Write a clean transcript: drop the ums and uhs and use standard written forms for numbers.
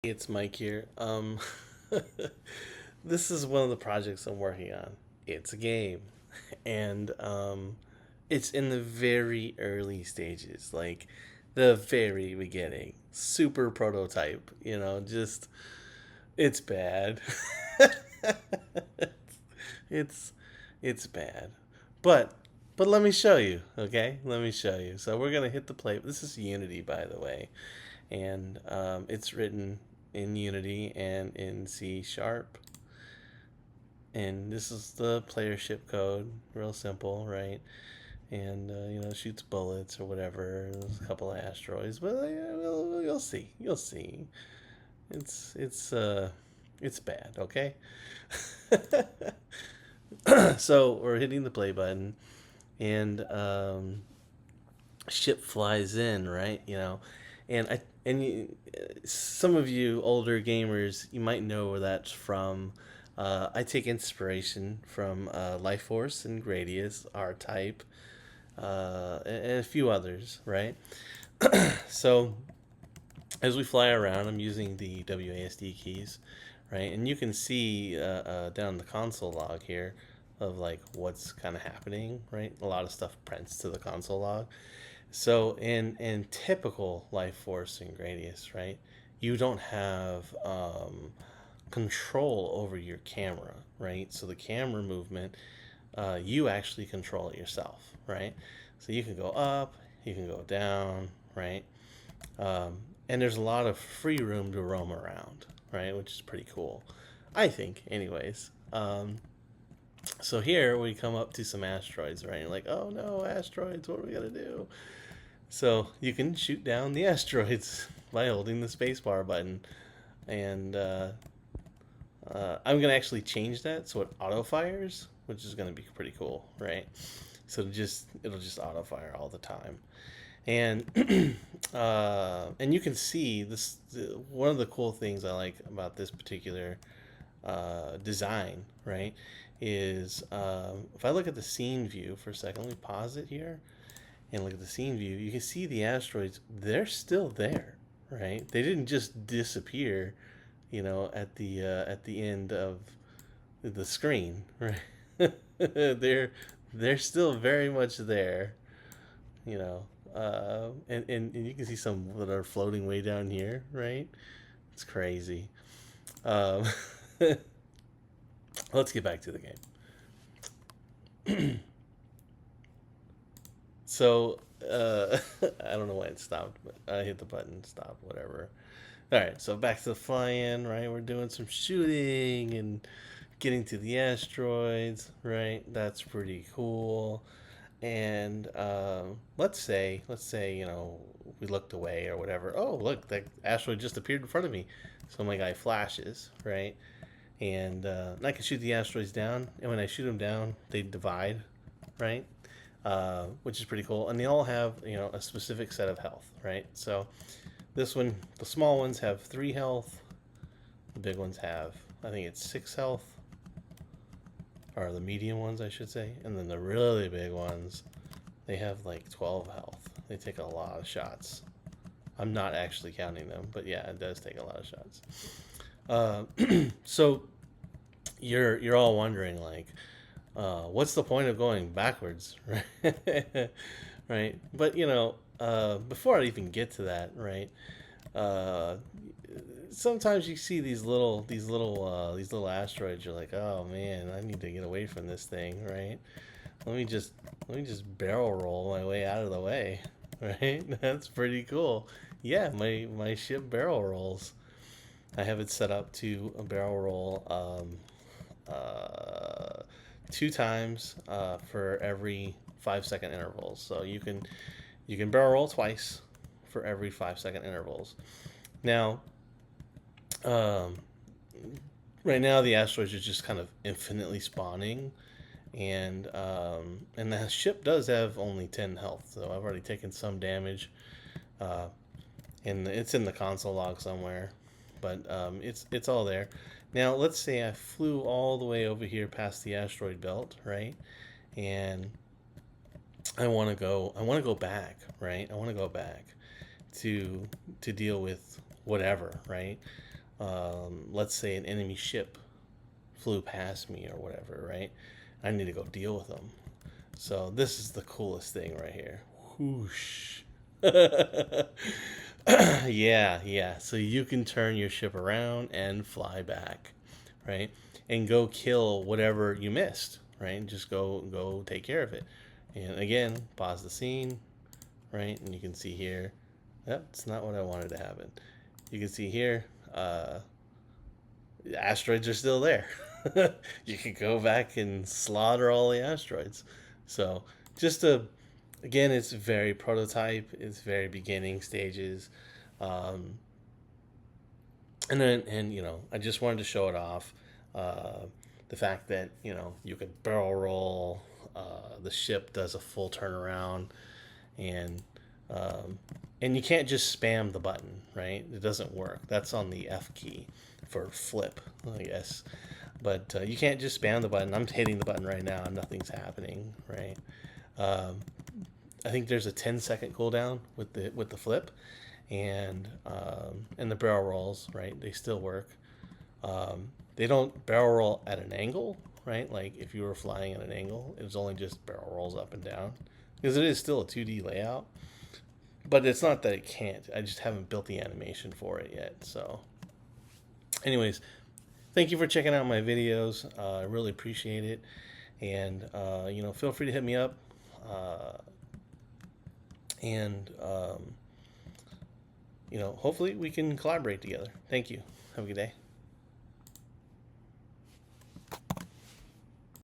It's Mike here. This is one of the projects I'm working on. It's a game, and it's in the very early stages, like the very beginning, super prototype. Just it's bad. it's it's bad, but let me show you. Okay, let me show you. So we're gonna hit the play. This is Unity, by the way, and it's written in Unity and in C sharp. And this is the player ship code, real simple, right? And shoots bullets or whatever. There's a couple of asteroids, but you'll see, you'll see. It's bad, okay? So we're hitting the play button, and ship flies in, right? Some of you older gamers, you might know where that's from. I take inspiration from Life Force and Gradius, R Type, and a few others, right? So as we fly around, I'm using the WASD keys, right? And you can see down the console log here of like what's kind of happening, right? A lot of stuff prints to the console log. So in typical Life Force and Gradius, right, you don't have control over your camera, right? So the camera movement, you actually control it yourself, right? So you can go up, you can go down, right? Um, and there's a lot of free room to roam around, right? Which is pretty cool, I think, anyways. So here we come up to some asteroids, right? You're like, oh no, asteroids, what are we gonna do? So you can shoot down the asteroids by holding the spacebar button, and I'm gonna actually change that so it auto fires, which is gonna be pretty cool, right? So it'll just auto fire all the time, and and you can see this. One of the cool things I like about this particular design, right, is if I look at the scene view for a second, let me pause it here and look at the scene view. You can see the asteroids; they're still there, right? They didn't just disappear, at the end of the screen, right? They're still very much there, you know. And you can see some that are floating way down here, right? It's crazy. Um, let's get back to the game. So I don't know why it stopped, but I hit the button, stop, whatever. All right, so back to the fly-in, right? We're doing some shooting and getting to the asteroids, right? That's pretty cool. And let's say we looked away or whatever. Oh, look, that asteroid just appeared in front of me. So my guy flashes, right? And I can shoot the asteroids down. And when I shoot them down, they divide, right? Which is pretty cool. And they all have a specific set of health, right? So this one, the small ones have 3 health. The big ones have, I think it's 6 health, or the medium ones, I should say. And then the really big ones, they have like 12 health. They take a lot of shots. I'm not actually counting them, but yeah, it does take a lot of shots. So you're all wondering like, what's the point of going backwards, right? Right. But before I even get to that, right? Uh, Sometimes you see these little asteroids. You're like, oh man, I need to get away from this thing, right? Let me just let me just barrel roll my way out of the way, right? That's pretty cool. Yeah, my ship barrel rolls. I have it set up to a barrel roll uh, 2 times for every 5 second intervals. So you can barrel roll twice for every 5 second intervals. Now, um, right now the asteroids are just kind of infinitely spawning, and the ship does have only 10 health, so I've already taken some damage, uh, and it's in the console log somewhere, but it's all there. Now let's say I flew all the way over here past the asteroid belt, right? And I want to go back, right? I want to go back to deal with whatever, right? let's say an enemy ship flew past me or whatever, right? I need to go deal with them. So this is the coolest thing right here. Whoosh. Yeah. So you can turn your ship around and fly back, right? And go kill whatever you missed, right? Just go take care of it. And again, pause the scene, right? And you can see here, that's not what I wanted to happen. You can see here, the asteroids are still there. You can go back and slaughter all the asteroids. So just a, again, it's very prototype. It's very beginning stages, um, and I just wanted to show it off. Uh, the fact that you could barrel roll, the ship does a full turnaround, and um, and you can't just spam the button, right? It doesn't work. That's on the F key for flip, I guess. But you can't just spam the button. I'm hitting the button right now and nothing's happening, right? Um, I think there's a 10-second cooldown with the flip, and the barrel rolls, right? They still work. They don't barrel roll at an angle, right? Like if you were flying at an angle, it's only just barrel rolls up and down because it is still a 2D layout. But it's not that it can't. I just haven't built the animation for it yet. So, anyways, thank you for checking out my videos. I really appreciate it, and feel free to hit me up. Uh, and hopefully we can collaborate together. Thank you. Have a good day.